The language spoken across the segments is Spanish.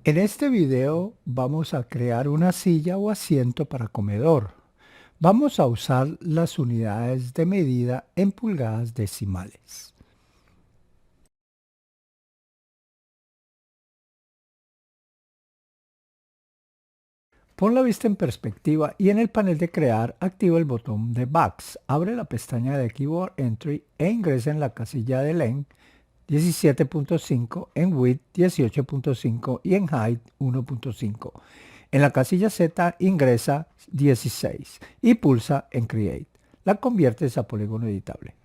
En este video vamos a crear una silla o asiento para comedor. Vamos a usar las unidades de medida en pulgadas decimales. Pon la vista en perspectiva y en el panel de crear activa el botón de Box. Abre la pestaña de Keyboard Entry e ingresa en la casilla de Length 17.5, en Width 18.5 y en Height 1.5. En la casilla Z ingresa 16 y pulsa en Create. La conviertes a polígono editable.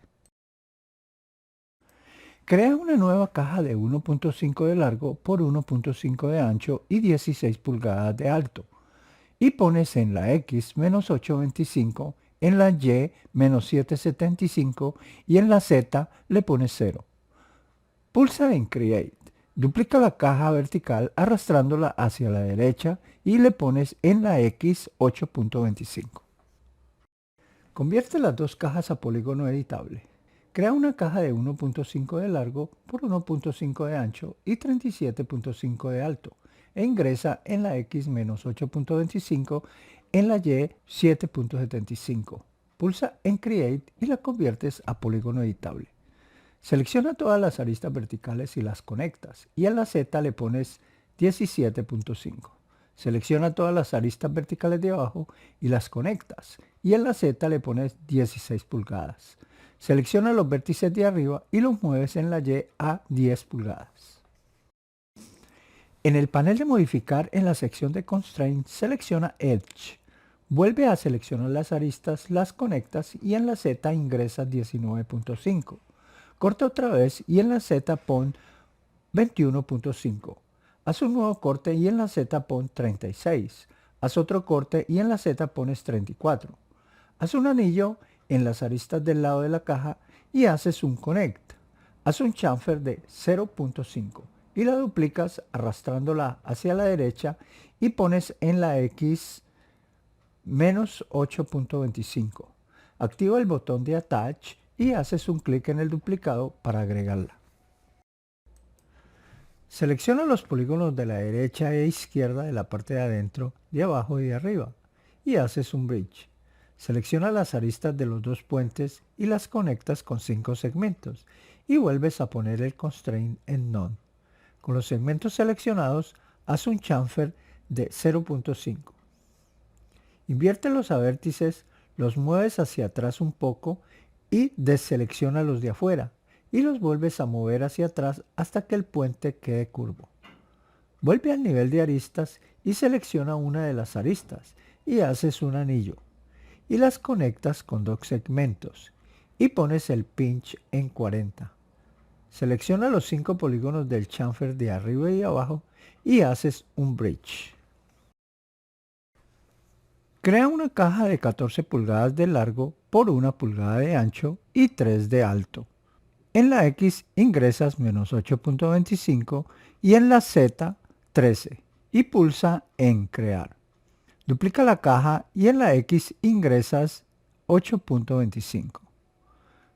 Crea una nueva caja de 1.5 de largo por 1.5 de ancho y 16 pulgadas de alto. Y pones en la X menos 825, en la Y menos 775 y en la Z le pones 0. Pulsa en Create. Duplica la caja vertical arrastrándola hacia la derecha y le pones en la X 8.25. Convierte las dos cajas a polígono editable. Crea una caja de 1.5 de largo por 1.5 de ancho y 37.5 de alto e ingresa en la X menos 8.25, en la Y 7.75. Pulsa en Create y la conviertes a polígono editable. Selecciona todas las aristas verticales y las conectas, y en la Z le pones 17.5. Selecciona todas las aristas verticales de abajo y las conectas, y en la Z le pones 16 pulgadas. Selecciona los vértices de arriba y los mueves en la Y a 10 pulgadas. En el panel de modificar, en la sección de Constraint, selecciona Edge. Vuelve a seleccionar las aristas, las conectas y en la Z ingresas 19.5. Corta otra vez y en la Z pon 21.5. Haz un nuevo corte y en la Z pon 36. Haz otro corte y en la Z pones 34. Haz un anillo en las aristas del lado de la caja y haces un connect. Haz un chamfer de 0.5 y la duplicas arrastrándola hacia la derecha y pones en la X menos 8.25. Activa el botón de Attach y haces un clic en el duplicado para agregarla. Selecciona los polígonos de la derecha e izquierda de la parte de adentro, de abajo y de arriba, y haces un bridge. Selecciona las aristas de los dos puentes y las conectas con 5 segmentos, y vuelves a poner el constraint en None. Con los segmentos seleccionados, haz un chamfer de 0.5. Inviértelos a vértices, los mueves hacia atrás un poco y deselecciona los de afuera y los vuelves a mover hacia atrás hasta que el puente quede curvo. Vuelve al nivel de aristas y selecciona una de las aristas y haces un anillo y las conectas con dos segmentos y pones el pinch en 40. Selecciona los 5 polígonos del chamfer de arriba y abajo y haces un bridge. Crea una caja de 14 pulgadas de largo por 1 pulgada de ancho y 3 de alto. En la X ingresas menos 8.25 y en la Z 13 y pulsa en Crear. Duplica la caja y en la X ingresas 8.25.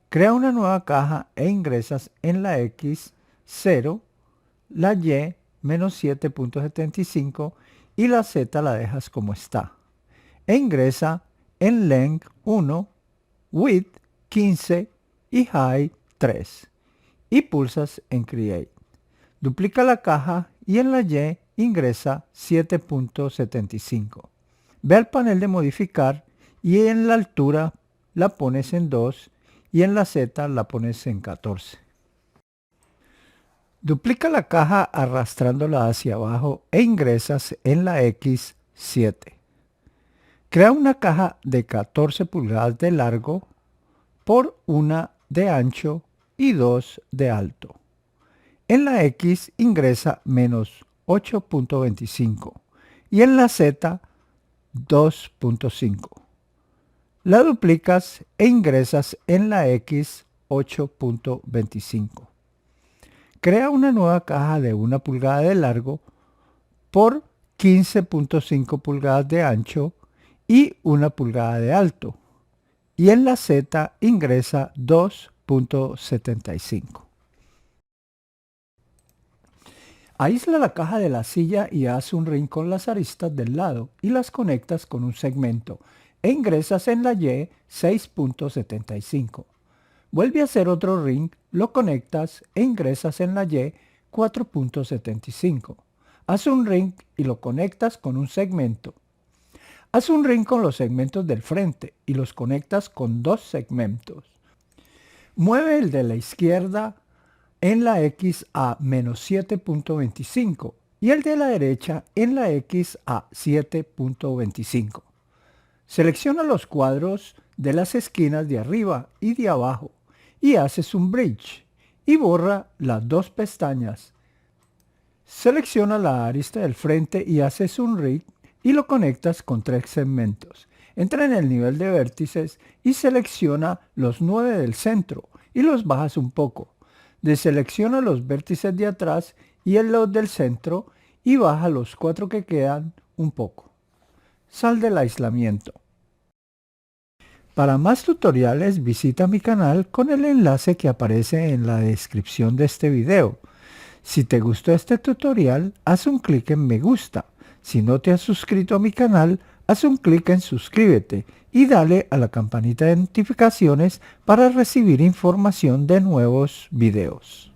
Crea una nueva caja e ingresas en la X 0, la Y menos 7.75 y la Z la dejas como está. E ingresa en Length 1, Width 15 y Height 3 y pulsas en Create. Duplica la caja y en la Y ingresa 7.75. Ve al panel de modificar y en la altura la pones en 2 y en la Z la pones en 14. Duplica la caja arrastrándola hacia abajo e ingresas en la X 7. Crea una caja de 14 pulgadas de largo por 1 de ancho y 2 de alto. En la X ingresa menos 8.25 y en la Z 2.5. La duplicas e ingresas en la X 8.25. Crea una nueva caja de 1 pulgada de largo por 15.5 pulgadas de ancho y 1 pulgada de alto. Y en la Z ingresa 2.75. Aísla la caja de la silla y haz un ring con las aristas del lado y las conectas con un segmento e ingresas en la Y 6.75. Vuelve a hacer otro ring, lo conectas e ingresas en la Y 4.75. Haz un ring y lo conectas con un segmento. Haz un ring con los segmentos del frente y los conectas con dos segmentos. Mueve el de la izquierda en la X a menos 7.25 y el de la derecha en la X a 7.25. Selecciona los cuadros de las esquinas de arriba y de abajo y haces un bridge y borra las dos pestañas. Selecciona la arista del frente y haces un ring y lo conectas con tres segmentos. Entra en el nivel de vértices y selecciona los 9 del centro y los bajas un poco. Deselecciona los vértices de atrás y los del centro y baja los 4 que quedan un poco. Sal del aislamiento. Para más tutoriales visita mi canal con el enlace que aparece en la descripción de este video. Si te gustó este tutorial, haz un clic en me gusta. Si no te has suscrito a mi canal, haz un clic en suscríbete y dale a la campanita de notificaciones para recibir información de nuevos videos.